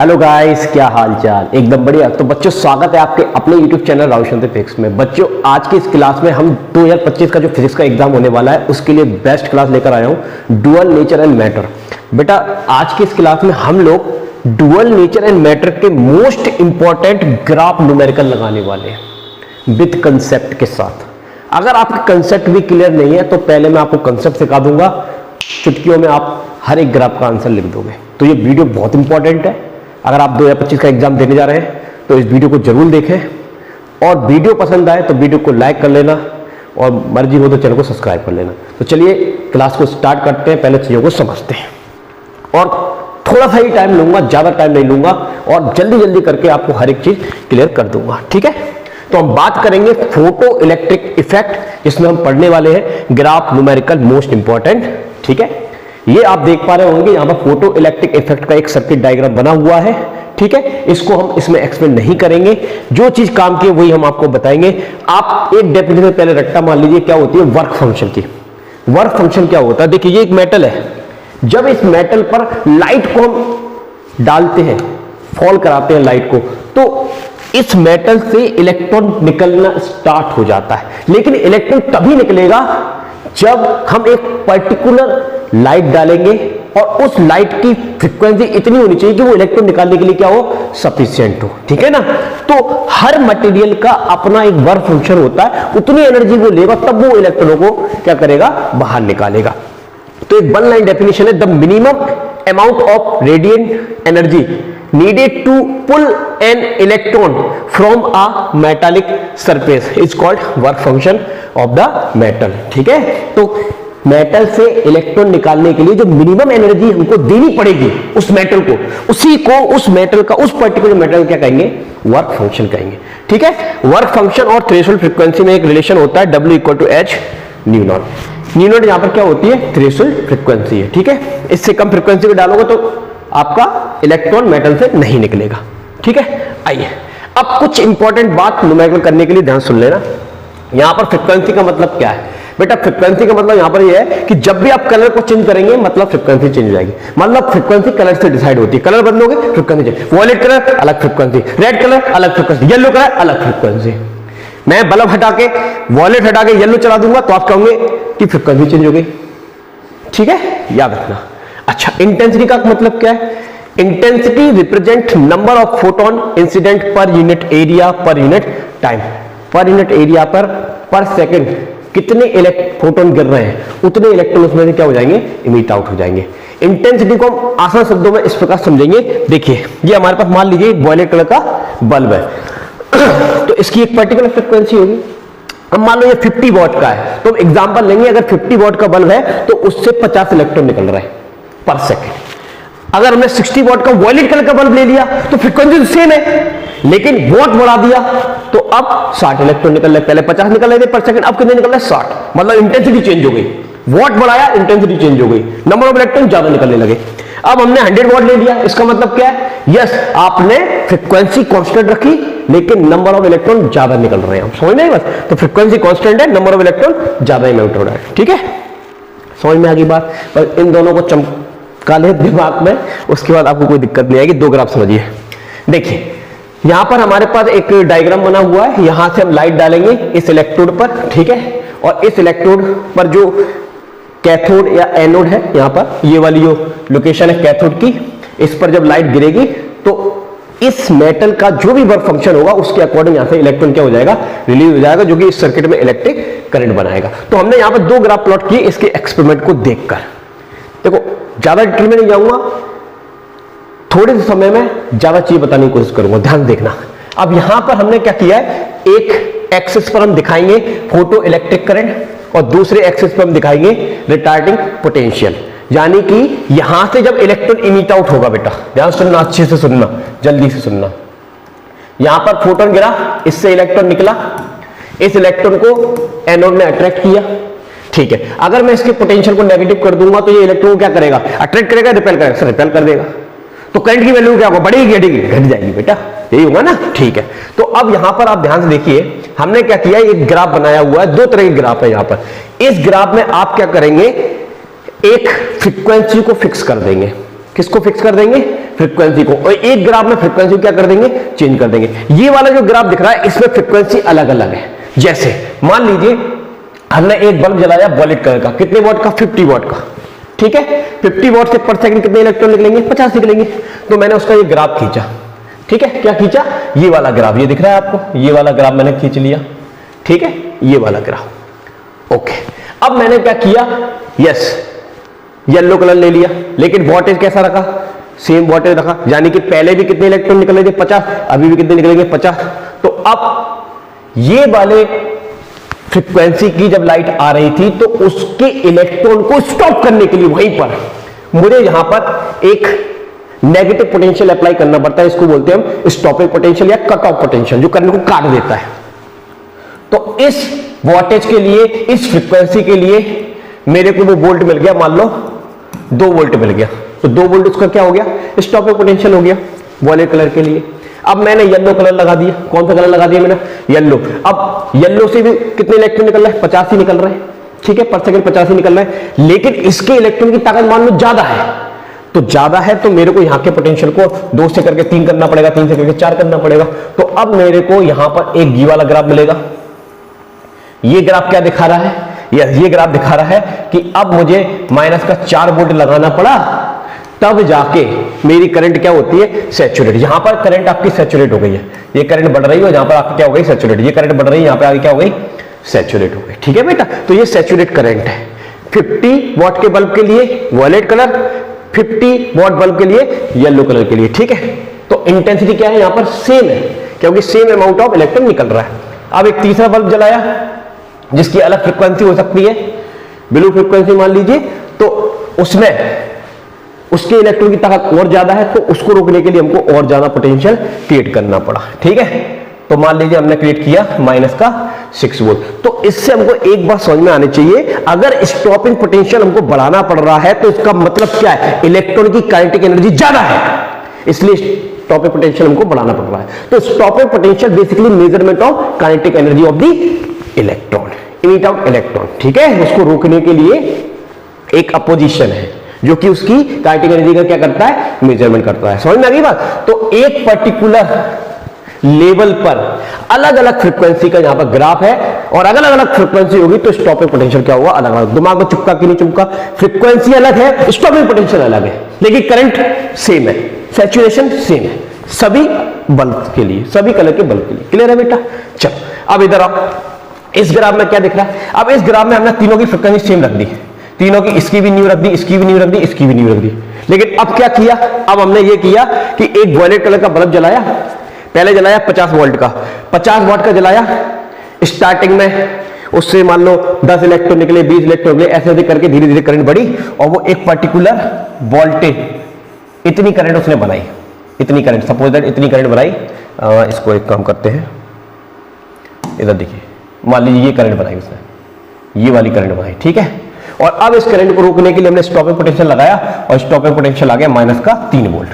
Hello guys, क्या हाल चाल। एकदम बढ़िया। तो बच्चों, स्वागत है आपके अपने YouTube चैनल राहुल शांति फिजिक्स में। बच्चों, आज की इस क्लास में हम 2025 का जो फिजिक्स का एग्जाम होने वाला है उसके लिए बेस्ट क्लास लेकर आया हूं, डुअल नेचर एंड मैटर। बेटा, आज की इस क्लास में हम लोग डुअल नेचर एंड मैटर के मोस्ट इंपॉर्टेंट ग्राफ न्यूमेरिकल लगाने वाले हैं विद कंसेप्ट के साथ। अगर आपके कंसेप्ट भी क्लियर नहीं है तो पहले मैं आपको कंसेप्ट सिखा दूंगा, चुटकियों में आप हर एक ग्राफ का आंसर लिख दोगे। तो ये वीडियो बहुत इंपॉर्टेंट है। अगर आप 2025 का एग्जाम देने जा रहे हैं तो इस वीडियो को जरूर देखें, और वीडियो पसंद आए तो वीडियो को लाइक कर लेना, और मर्जी हो तो चैनल को सब्सक्राइब कर लेना। तो चलिए क्लास को स्टार्ट करते हैं, पहले चीज़ों को समझते हैं। और थोड़ा सा ही टाइम लूंगा, ज़्यादा टाइम नहीं लूंगा, और जल्दी जल्दी करके आपको हर एक चीज़ क्लियर कर दूंगा, ठीक है। तो हम बात करेंगे फोटो इलेक्ट्रिक इफेक्ट, जिसमें हम पढ़ने वाले हैं ग्राफ न्यूमेरिकल मोस्ट इंपॉर्टेंट, ठीक है। ये आप देख पा रहे होंगे, यहाँ पर फोटो इलेक्ट्रिक इफेक्ट का एक सर्किट डायग्राम बना हुआ है, ठीक है। इसको हम इसमें एक्सप्लेन नहीं करेंगे, जो चीज काम की है वही हम आपको बताएंगे। आप एक डेफिनेशन पहले रट्टा मान लीजिए, क्या होती है वर्क फंक्शन की। वर्क फंक्शन क्या होता है, देखिए ये एक मेटल है। जब इस मेटल पर लाइट को हम डालते हैं, फॉल कराते हैं लाइट को, तो इस मेटल से इलेक्ट्रॉन निकलना स्टार्ट हो जाता है। लेकिन इलेक्ट्रॉन तभी निकलेगा जब हम एक पर्टिकुलर लाइट डालेंगे, और उस लाइट की फ्रीक्वेंसी इतनी होनी चाहिए कि वो इलेक्ट्रॉन निकालने के लिए क्या हो, सफिशिएंट हो, ठीक है ना। तो हर मटेरियल का अपना एक वर्क फंक्शन होता है, उतनी एनर्जी वो लेगा तब वो इलेक्ट्रॉनों को क्या करेगा, बाहर निकालेगा। तो एक वन लाइन डेफिनेशन है, the minimum amount of radiant energy needed to pull an electron from a metallic surface is called work function of the metal, ठीक है। तो मेटल से इलेक्ट्रॉन निकालने के लिए जो मिनिमम एनर्जी हमको देनी पड़ेगी उस मेटल को, उसी को उस मेटल का, उस पर्टिकुलर मेटल क्या कहेंगे, वर्क फंक्शन कहेंगे, ठीक है। वर्क फंक्शन और थ्रेशोल्ड फ्रीक्वेंसी में एक रिलेशन होता है, W = H new not. New not यहां पर क्या होती है, थ्रेशोल्ड फ्रीक्वेंसी है, ठीक है। इससे कम फ्रीक्वेंसी को डालोगे तो आपका इलेक्ट्रॉन मेटल से नहीं निकलेगा, ठीक है। आइए अब कुछ इंपॉर्टेंट बात न्यूमेरिकल करने के लिए ध्यान सुन लेना। यहां पर फ्रीक्वेंसी का मतलब क्या है बेटा, फ्रीक्वेंसी का मतलब यहां पर यह है कि जब भी आप कलर को चेंज करेंगे मतलब फ्रीक्वेंसी चेंज हो जाएगी। मतलब फ्रीक्वेंसी कलर से डिसाइड होती है, कलर बदलोगे फ्रीक्वेंसी चेंज। वॉयलेट कलर अलग फ्रीक्वेंसी, रेड कलर अलग फ्रीक्वेंसी, येलो कलर अलग फ्रीक्वेंसी। मैं बल्ब हटा के वॉयलेट हटा के येलो चला दूंगा तो आप कहोगे कि फ्रीक्वेंसी चेंज हो गई, ठीक है, याद रखना। अच्छा, इंटेंसिटी का मतलब क्या है, intensity represent number of photon incident per unit area per unit time. Per unit area पर सेकंड कितने फोटोन गिर रहे हैं, उतने इलेक्ट्रॉन उसमें से क्या हो जाएंगे, इमिट आउट हो जाएंगे। इंटेंसिटी को हम आसान शब्दों में इस प्रकार समझेंगे। देखिए ये हमारे पास मान लीजिए वॉयलेट कलर का बल्ब है तो इसकी एक पर्टिकुलर फ्रीक्वेंसी होगी। अब मान लो ये 50 वॉट का है, तो एग्जांपल लेंगे, अगर 50 वॉट का बल्ब है तो उससे 50 इलेक्ट्रॉन निकल रहे हैं पर सेकंड। अगर हमने 60 वॉट का वॉयलेट कलर का बल्ब ले लिया तो फ्रीक्वेंसी तो सेम है, लेकिन वॉट बढ़ा दिया तो अब 60 इलेक्ट्रॉन निकल रहे, पहले 50 निकल रहे थे पर सेकंड, अब कितने निकल रहे, 60। मतलब इंटेंसिटी चेंज हो गई, वॉट बढ़ाया इंटेंसिटी चेंज हो गई, नंबर ऑफ इलेक्ट्रॉन ज्यादा निकलने लगे। अब हमने 100 वॉट ले लिया, इसका मतलब क्या है, यस आपने फ्रीक्वेंसी कांस्टेंट रखी लेकिन नंबर ऑफ इलेक्ट्रॉन ज्यादा निकल रहे हैं, समझ नहीं बस। तो फ्रीक्वेंसी कांस्टेंट है, नंबर ऑफ इलेक्ट्रॉन ज्यादा इमिट हो रहा है, ठीक है। समझ में आ गई बात। पर इन दोनों को चमका ले दिमाग में, उसके बाद आपको कोई दिक्कत नहीं आएगी। दो ग्राफ समझिए। देखिए यहां पर हमारे पास एक डायग्राम बना हुआ है, यहां से हम लाइट डालेंगे इस इलेक्ट्रोड पर, ठीक है। और इस इलेक्ट्रोड पर जो कैथोड या एनोड है, यहां पर ये वाली जो लोकेशन है कैथोड की, इस पर जब लाइट गिरेगी तो इस मेटल का जो भी वर्क फंक्शन होगा उसके अकॉर्डिंग यहां से इलेक्ट्रॉन क्या हो जाएगा, रिलीज हो जाएगा, जो कि इस सर्किट में इलेक्ट्रिक करंट बनाएगा। तो हमने यहां पर दो ग्राफ प्लॉट किए इसके एक्सपेरिमेंट को देखकर। देखो ज्यादा डिटेल में नहीं जाऊंगा, थोड़े से समय में ज्यादा चीज बताने की कोशिश करूंगा, ध्यान देखना। अब यहां पर हमने क्या किया है, एक एक्सिस पर हम दिखाएंगे फोटो इलेक्ट्रिक करंट और दूसरे एक्सिस पर हम दिखाएंगे रिटार्डिंग पोटेंशियल। यानी कि यहां से जब इलेक्ट्रॉन इमिट आउट होगा, बेटा ध्यान सुनना, अच्छे से सुनना, जल्दी से सुनना। यहां पर फोटोन गिरा, इससे इलेक्ट्रॉन निकला, इस इलेक्ट्रॉन को एनोड ने अट्रैक्ट किया, ठीक है। अगर मैं इसके पोटेंशियल को नेगेटिव कर दूंगा तो ये इलेक्ट्रॉन क्या करेगा, अट्रैक्ट करेगा, रिपेल करेगा, रिपेल कर देगा। तो करंट की वैल्यू क्या होगा, बढ़ेगी घटेगी, घट जाएगी बेटा, यही होगा ना, ठीक है। तो अब यहां पर आप ध्यान से देखिए, हमने क्या किया, एक ग्राफ बनाया हुआ है, दो तरह के ग्राफ है यहां पर। इस ग्राफ में आप क्या करेंगे, एक फ्रीक्वेंसी को फिक्स कर देंगे, किसको फिक्स कर देंगे? फ्रीक्वेंसी को। और एक ग्राफ में फ्रीक्वेंसी क्या कर देंगे? चेंज कर देंगे। ये वाला जो ग्राफ दिख रहा है इसमें फ्रीक्वेंसी अलग अलग है। जैसे मान लीजिए हमने एक बल्ब जलाया वॉलेट कलर का, कितने वॉट का? 50 वॉट का, ठीक है। 50 वॉट से पर सेकंड कितने इलेक्ट्रॉन निकलेंगे? 50 निकलेंगे। तो मैंने उसका ये ग्राफ खींचा, ठीक है। क्या खींचा? ये वाला ग्राफ, ये दिख रहा है आपको, ये वाला ग्राफ मैंने खींच लिया, ठीक है, ये वाला ग्राफ। ओके, अब मैंने क्या किया? यस, येलो कलर ले लिया, लेकिन वॉटेज कैसा रखा? सेम वॉटेज रखा, यानी कि पहले भी कितने इलेक्ट्रॉन निकल रहे थे? 50, अभी भी कितने निकलेंगे? 50। तो अब ये वाले फ्रीक्वेंसी की जब लाइट आ रही थी तो उसके इलेक्ट्रॉन को स्टॉप करने के लिए वहीं पर मुझे यहां पर एक नेगेटिव पोटेंशियल अप्लाई करना पड़ता है। इसको बोलते हैं हम स्टॉपिंग पोटेंशियल या कट ऑफ पोटेंशियल, जो करंट को काट देता है। तो इस वोल्टेज के लिए, इस फ्रीक्वेंसी के लिए मेरे को वो वोल्ट मिल गया, मान लो 2 वोल्ट मिल गया। तो 2 वोल्ट उसका क्या हो गया? स्टॉपिंग पोटेंशियल हो गया वॉलेट कलर के लिए। अब मैंने येलो कलर लगा दिया। कौन सा कलर लगा दिया मैंने? येलो। अब येलो से भी कितने इलेक्ट्रॉन निकल रहे हैं? 50 ही निकल रहे हैं, ठीक है, पर सेकंड 50 ही निकल रहे हैं। लेकिन इसके इलेक्ट्रॉन की ताकत मान लो ज्यादा है, तो ज्यादा है तो मेरे को यहां के पोटेंशियल को 2 से करके 3 करना पड़ेगा, 3 से करके 4 करना पड़ेगा। तो अब मेरे को यहां पर एक ये वाला ग्राफ मिलेगा। ये ग्राफ क्या दिखा रहा है? ये ग्राफ दिखा रहा है कि अब मुझे माइनस का 4 वोल्ट लगाना पड़ा, तब जाके मेरी करंट क्या होती है? सैचुरेट। यहां पर करंट आपकी सैचुरेट हो गई है, ये करंट बढ़ रही है, यहां पर आपकी क्या हो गई? सैचुरेट। ये करंट बढ़ रही है, यहां पर आगे क्या हो गई? सैचुरेट हो गई, ठीक है बेटा। तो ये सैचुरेट करंट है 50 वॉट के बल्ब के लिए वॉलेट कलर, 50 वॉट बल्ब के लिए येलो कलर के लिए, ठीक है। तो इंटेंसिटी क्या है यहां पर? सेम है, क्योंकि सेम अमाउंट ऑफ इलेक्ट्रॉन निकल रहा है। अब एक तीसरा बल्ब जलाया जिसकी अलग फ्रीक्वेंसी हो सकती है, ब्लू फ्रीक्वेंसी मान लीजिए, तो उसमें उसके इलेक्ट्रॉन की ताकत और ज्यादा है, तो उसको रोकने के लिए हमको और ज्यादा पोटेंशियल क्रिएट करना पड़ा, ठीक है। तो मान लीजिए हमने क्रिएट किया माइनस का 6 वोल्ट। तो इससे हमको एक बात समझ में आनी चाहिए, अगर स्टॉपिंग पोटेंशियल हमको बढ़ाना पड़ रहा है तो इसका मतलब क्या है? इलेक्ट्रॉन की काइनेटिक एनर्जी ज्यादा है, इसलिए स्टॉपिंग पोटेंशियल हमको बढ़ाना पड़ रहा है। तो stopping potential basically measurement of kinetic energy of the electron, emit out electron, ठीक है। उसको रोकने के लिए एक अपोजिशन है जो कि उसकी काइनेटिक एनर्जी का क्या करता है? मेजरमेंट करता है। समझ में आ गई बात? तो एक पर्टिकुलर लेवल पर अलग अलग फ्रीक्वेंसी का यहां पर ग्राफ है, और अलग अलग फ्रीक्वेंसी होगी तो स्टॉपिंग पोटेंशियल क्या होगा? अलग अलग। दिमाग में चुपका कि नहीं चुपका? फ्रीक्वेंसी अलग है, स्टॉपिंग पोटेंशियल अलग है, लेकिन करंट सेम है, सैचुरेशन सेम है सभी बल्ब के लिए, सभी कलर के बल्ब के लिए। क्लियर है बेटा? चलो अब इधर आओ, इस ग्राफ में क्या दिख रहा है? अब इस ग्राफ में हमने तीनों की फ्रीक्वेंसी सेम रख दी, तीनों की, इसकी भी न्यू रख दी, इसकी भी न्यू रख दी, इसकी भी न्यू रख दी। लेकिन अब क्या किया? अब हमने ये किया कि एक वॉलेट कलर का बल्ब जलाया, पहले जलाया 50 वोल्ट का, 50 वॉट का जलाया। स्टार्टिंग में उससे मान लो 10 इलेक्ट्रॉन निकले, 20 इलेक्ट्रॉन निकले, ऐसे करके धीरे धीरे करंट बढ़ी, और वो एक पर्टिकुलर वोल्टेज, इतनी करंट उसने बनाई, इतनी करंट, सपोज दैट इतनी करंट बनाई। इसको एक काम करते हैं, इधर देखिए, मान लीजिए ये करंट बनाई उसने, ये वाली करंट बनाई, ठीक है। और अब इस करंट को रोकने के लिए हमने स्टॉपिंग पोटेंशियल लगाया, और स्टॉपिंग पोटेंशियल आ गया माइनस का 3 वोल्ट,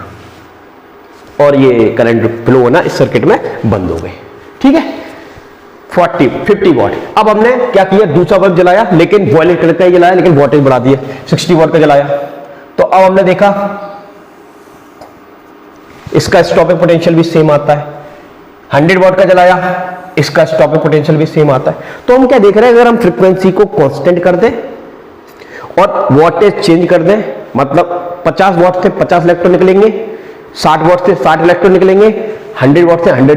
और ये करंट फ्लो होना इस सर्किट में बंद हो गई, ठीक है। 50 वॉट। अब हमने क्या किया? दूसरा बल्ब जलाया, लेकिन वॉलेट कलर का ही जलाया, लेकिन वोल्टेज बढ़ा दिया, 60 वॉट का जलाया। तो अब हमने देखा इसका स्टॉपिंग पोटेंशियल भी सेम आता है। 100 वॉट का जलाया, इसका स्टॉपिंग पोटेंशियल भी सेम आता है। तो हम क्या देख रहे हैं? अगर हम फ्रीक्वेंसी को कांस्टेंट कर दें और वोल्टेज चेंज कर दें, मतलब 50 वॉट से 50 इलेक्ट्रॉन निकलेंगे, 60 वॉट से 60 इलेक्ट्रॉन निकलेंगे, 100 वॉट से 100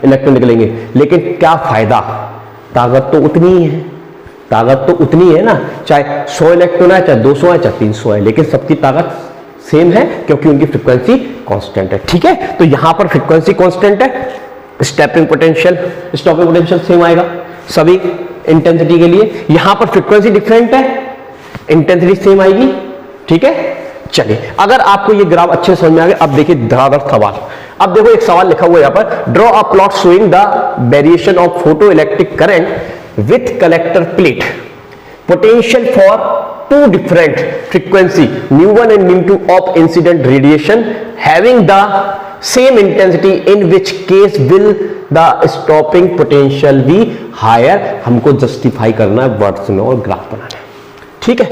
इलेक्ट्रॉन निकलेंगे, लेकिन क्या फायदा? ताकत तो उतनी ही है, ताकत तो उतनी है ना, चाहे 100 इलेक्ट्रॉन है, चाहे 200 है, चाहे 300 है, लेकिन सबकी ताकत सेम है क्योंकि उनकी फ्रीक्वेंसी कांस्टेंट है, ठीक है। तो यहां पर फ्रीक्वेंसी कांस्टेंट है, stepping potential, stopping potential same आएगा सभी इंटेंसिटी के लिए। यहां पर फ्रीक्वेंसी डिफरेंट है, इंटेंसिटी सेम आएगी, ठीक है। चलिए, अगर आपको ये ग्राफ अच्छे से समझ में आ गया, अब देखिए धड़ाधड़ सवाल। अब देखो एक सवाल लिखा हुआ है यहां पर, draw a plot showing the variation of photo electric current with collector plate, potential for 2 different frequency mu1 and mu2 of incident radiation having the same intensity, in which case will the stopping potential be higher। हमको justify करना है words में और graph बनाना है, ठीक है।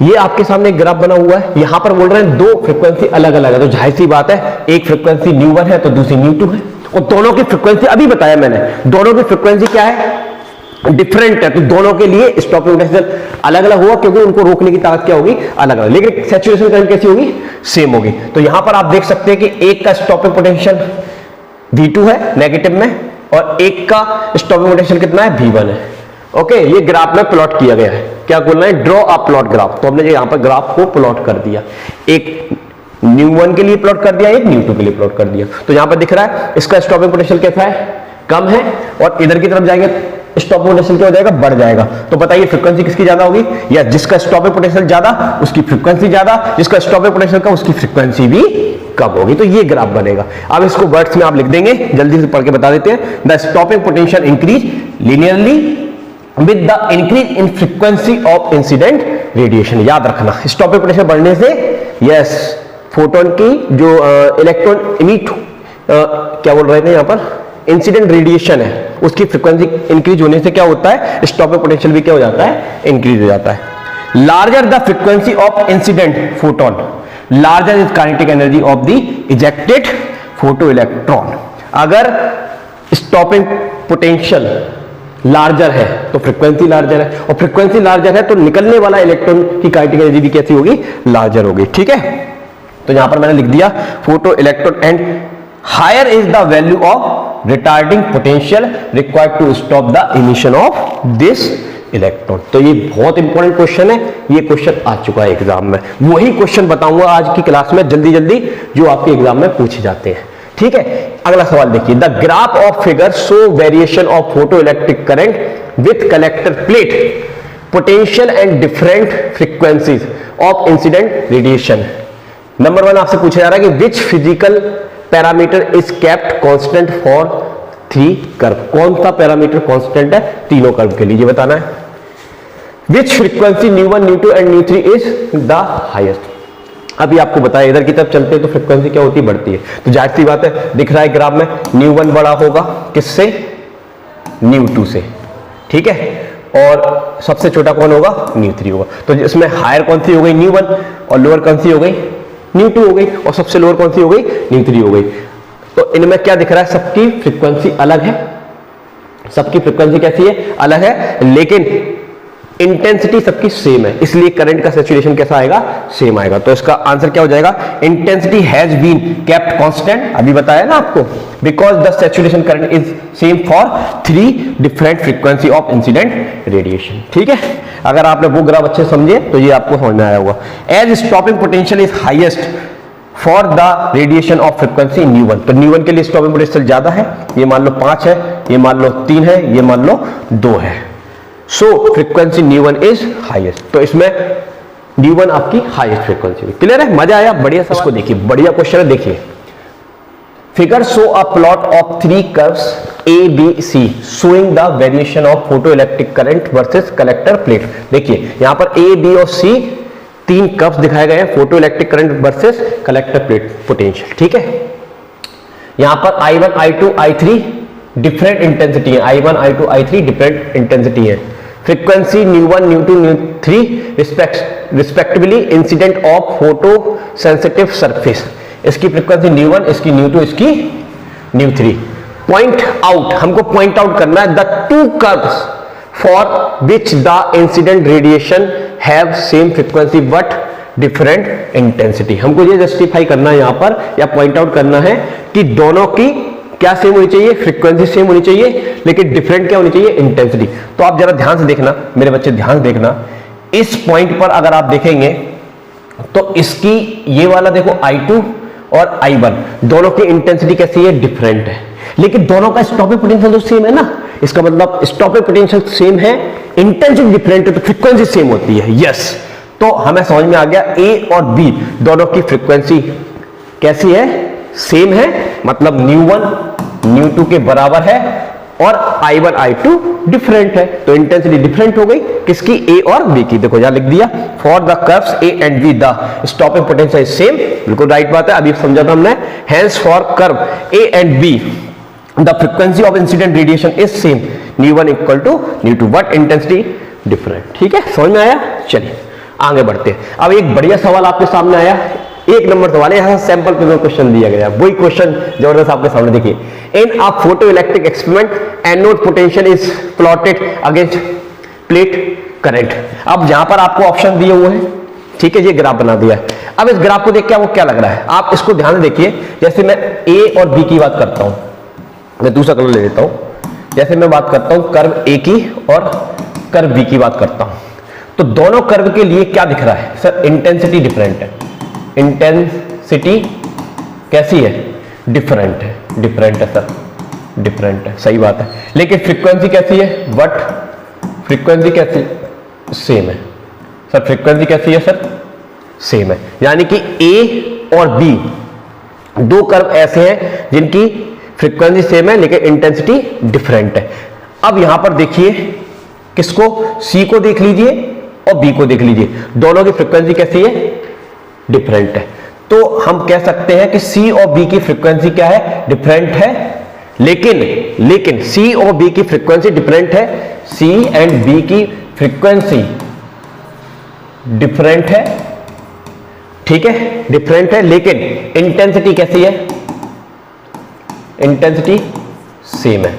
ये आपके सामने एक ग्राफ बना हुआ है, यहां पर बोल रहे हैं दो फ्रीक्वेंसी अलग अलग है, तो जाहिर सी बात है एक फ्रीक्वेंसी न्यू1 है तो दूसरी न्यू2 है, और दोनों की फ्रीक्वेंसी अभी बताया मैंने, दोनों की फ्रीक्वेंसी क्या है, डिफरेंट है, तो दोनों के लिए स्टॉपिंग पोटेंशियल अलग अलग होगा क्योंकि उनको रोकने की ताकत क्या होगी, अलग अलग, लेकिन सैचुरेशन करंट कैसी होगी, सेम होगी। तो यहां पर आप देख सकते हैं कि एक का स्टॉपिंग पोटेंशियल V2 है नेगेटिव में, और एक का स्टॉपिंग पोटेंशियल कितना है, V1 है। ओके, ये ग्राफ में प्लॉट किया गया है, क्या बोलना है, ड्रॉ अ प्लॉट ग्राफ, तो हमने यहां पर ग्राफ को प्लॉट कर दिया, एक न्यू1 के लिए प्लॉट कर दिया, एक न्यू2 के लिए प्लॉट कर दिया। तो यहां पर दिख रहा है इसका स्टॉपिंग पोटेंशियल कैसा है, कम है, और इधर की तरफ जाएंगे स्टॉपिंग पोटेंशियल क्या हो जाएगा, बढ़ जाएगा। तो बताइए फ्रीक्वेंसी किसकी ज्यादा होगी, या जिसका स्टॉपिंग पोटेंशियल ज्यादा उसकी फ्रीक्वेंसी ज्यादा, जिसका स्टॉपिंग पोटेंशियल कम उसकी फ्रीक्वेंसी भी कम होगी। तो ये ग्राफ बनेगा। अब इसको वर्ड्स में आप लिख देंगे, जल्दी से पढ़ के बता देते हैं। The stopping potential increase linearly with the increase in frequency of incident radiation. याद रखना, स्टॉपिंग पोटेंशियल बढ़ने से यस फोटोन की जो इलेक्ट्रॉन इमिट क्या बोल रहे थे यहां पर, इंसिडेंट रेडिएशन है, उसकी फ्रीक्वेंसी इंक्रीज होने से क्या होता है, स्टॉपिंग पोटेंशियल भी क्या हो जाता है, इंक्रीज हो जाता है। Larger the frequency of incident photon, larger is kinetic energy of the ejected photo electron. अगर स्टॉपिंग पोटेंशियल लार्जर है तो फ्रीक्वेंसी लार्जर है, और फ्रीक्वेंसी लार्जर है तो निकलने वाला इलेक्ट्रॉन की काइनेटिक एनर्जी भी कैसी होगी, लार्जर होगी। ठीक है, तो यहां पर मैंने लिख दिया photo electron and higher is the value of retarding potential required to stop the emission of this electron. तो ये बहुत इंपॉर्टेंट क्वेश्चन है, ये क्वेश्चन आ चुका है एग्जाम में, वही क्वेश्चन बताऊंगा आज की क्लास में जल्दी जल्दी जो आपके एग्जाम में पूछे जाते हैं। ठीक है, अगला सवाल देखिए, the graph of figure show variation of photo electric current with collector plate potential and different frequencies of incident radiation. Number 1 आपसे पूछा जा रहा है कि which physical parameter is kept constant for 3 curve. कौन सा पैरामीटर कांस्टेंट है तीनों कर्व के लिए, ये बताना है। Which frequency nu one nu two and न्यू3 इज द हाईएस्ट। अभी आपको बताया इधर की तरफ चलते हैं तो फ्रीक्वेंसी क्या होती है, बढ़ती है, तो जाहिर सी बात है दिख रहा है ग्राफ में न्यू1 बड़ा होगा किससे, न्यू2 से। ठीक है, और सबसे छोटा कौन होगा, न्यू3 होगा। तो इसमें हायर कौन सी हो गई, न्यू1, और लोअर कौन सी हो गई, न्यू2 हो गई, और सबसे लोअर कौन सी हो गई, न्यू3 हो गई। तो इनमें क्या दिख रहा है, सबकी फ्रीक्वेंसी अलग है, सबकी फ्रीक्वेंसी कैसी है, अलग है, लेकिन इंटेंसिटी सबकी सेम है, इसलिए करंट का सैचुरेशन कैसा आएगा, सेम आएगा। तो इसका आंसर क्या हो जाएगा, intensity has been kept constant, अभी बताया ना आपको, because the saturation current is same for 3 different frequency of incident radiation. ठीक है, अगर आपने वो ग्राफ अच्छे समझे तो ये आपको समझ में आया होगा। As stopping potential is highest for the radiation of frequency nu one, तो न्यू1 के लिए स्टॉपिंग पोटेंशियल ज्यादा है, ये मान लो 5 है, ये मान लो 3 है, ये मान लो 2 है। सो फ्रीक्वेंसी न्यू1 इज हाईएस्ट, तो इसमें न्यू1 आपकी हाईएस्ट फ्रीक्वेंसी। क्लियर है, मजा आया, बढ़िया सवाल। इसको देखिए, बढ़िया क्वेश्चन है, देखिए figure show a plot of 3 curves A, B, C showing the variation of photoelectric current versus collector plate। देखिए यहां पर A, B और C 3 कर्व्स दिखाए गए हैं, photo electric current versus collector plate potential. ठीक है, यहां पर I1, I2, I3 different intensity है, I1, I2, I3 different intensity है। फ्रीक्वेंसी न्यू1, न्यू2, न्यू3 respectively incident of photo sensitive surface. इसकी फ्रीक्वेंसी न्यू1, इसकी न्यू2, इसकी न्यू3। पॉइंट आउट, हमको पॉइंट आउट करना है the 2 curves for which the incident radiation have same frequency but different intensity. हमको ये जस्टिफाई करना है यहां पर, या पॉइंट आउट करना है कि दोनों की क्या सेम होनी चाहिए, फ्रीक्वेंसी सेम होनी चाहिए, लेकिन डिफरेंट क्या होनी चाहिए, इंटेंसिटी। तो आप जरा ध्यान से देखना मेरे बच्चे, ध्यान देखना, इस पॉइंट पर अगर आप देखेंगे तो इसकी ये वाला देखो I2 और I1 दोनों की इंटेंसिटी कैसी है, डिफरेंट है, लेकिन दोनों का स्टॉपिंग पोटेंशियल तो सेम है ना। इसका मतलब स्टॉपिंग पोटेंशियल सेम है, इंटेंसिटी डिफरेंट है, तो फ्रीक्वेंसी सेम होती है। यस, तो हमें समझ में आ गया A और B दोनों की फ्रीक्वेंसी कैसी है, सेम है, मतलब न्यू1 न्यू2 के बराबर है, और I1 I2 डिफरेंट है, तो इंटेंसिटी डिफरेंट हो गई किसकी, A और B की। देखो यहां लिख दिया for the curves A and B the stopping potential is same, बिल्कुल राइट बात है, अभी समझा था हमने। Hence for curve A and B the frequency of incident radiation is same, nu one equal to nu two but intensity different. ठीक है, समझ में आया। चलिए आगे बढ़ते हैं। अब एक बढ़िया सवाल आपके सामने आया, 1 नंबर सवाल है, यहां सैंपल पे क्वेश्चन दिया गया, वही क्वेश्चन जबरदस्त आपके सामने देखिए। In a photo electric experiment anode potential is plotted against plate current. अब जहां पर आपको ऑप्शन दिए हुए हैं, ठीक है, ये ग्राफ बना दिया है। अब इस ग्राफ को देख के आपको क्या लग रहा है, आप इसको ध्यान से देखिए। जैसे मैं ए और बी की बात करता हूं, मैं दूसरा कलर ले लेता हूं। जैसे मैं बात करता हूं कर्व ए की और कर्व बी की बात करता हूं, तो दोनों कर्व के लिए क्या दिख रहा है सर, इंटेंसिटी डिफरेंट है। इंटेंसिटी कैसी है, डिफरेंट है, डिफरेंट है सर, डिफरेंट है, सही बात है। लेकिन फ्रीक्वेंसी कैसी है, बट फ्रीक्वेंसी कैसी, सेम है सर, फ्रीक्वेंसी कैसी है सर, सेम है। यानी कि ए और बी दो कर्व ऐसे हैं जिनकी फ्रीक्वेंसी सेम है लेकिन इंटेंसिटी डिफरेंट है। अब यहां पर देखिए, किसको, सी को देख लीजिए और बी को देख लीजिए, दोनों की फ्रीक्वेंसी कैसी है, डिफरेंट है। तो हम कह सकते हैं कि सी और बी की फ्रीक्वेंसी क्या है, डिफरेंट है। लेकिन सी और बी की फ्रीक्वेंसी डिफरेंट है, सी एंड बी की फ्रीक्वेंसी डिफरेंट है, ठीक है, डिफरेंट है, लेकिन इंटेंसिटी कैसी है, इंटेंसिटी सेम है।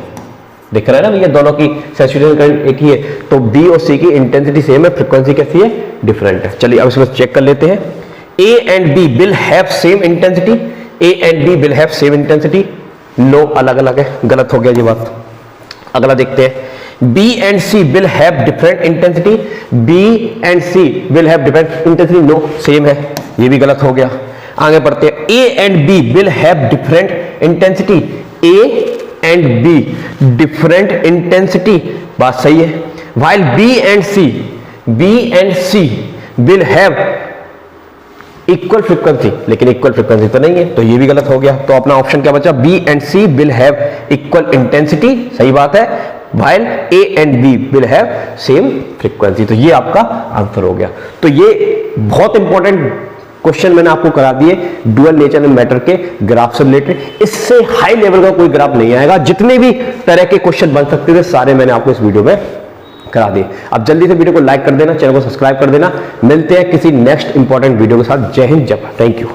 दिख रहा है ना भैया, दोनों की सैचुरेशन करंट एक ही है, तो बी और सी की इंटेंसिटी सेम है, फ्रीक्वेंसी कैसी है, डिफरेंट है। चलिए अब इसको चेक कर लेते हैं। A and B will have same intensity, A and B will have same intensity, no, अलग अलग है, गलत हो गया ये बात। अगला देखते हैं, B and C will have different intensity, B and C will have different intensity, no, same है, ये भी गलत हो गया। आगे बढ़ते हैं, A and B will have different intensity, A and B different intensity, बात सही है। While B and C will have equal frequency, लेकिन इक्वल फ्रीक्वेंसी तो नहीं है, तो ये भी गलत हो गया। तो अपना ऑप्शन क्या बचा, B and C will have equal intensity, सही बात है, while A and B will have same frequency, तो ये आपका आंसर हो गया। तो ये बहुत इंपॉर्टेंट क्वेश्चन मैंने आपको करा दिए डुअल नेचर एंड मैटर के ग्राफ से रिलेटेड। इससे हाई लेवल का कोई ग्राफ नहीं आएगा, जितने भी तरह के क्वेश्चन बन सकते थे सारे मैंने आपको इस वीडियो में करा दिए। अब जल्दी से वीडियो को लाइक कर देना, चैनल को सब्सक्राइब कर देना। मिलते हैं किसी नेक्स्ट इंपॉर्टेंट वीडियो के साथ। जय हिंद, जय भारत, थैंक यू।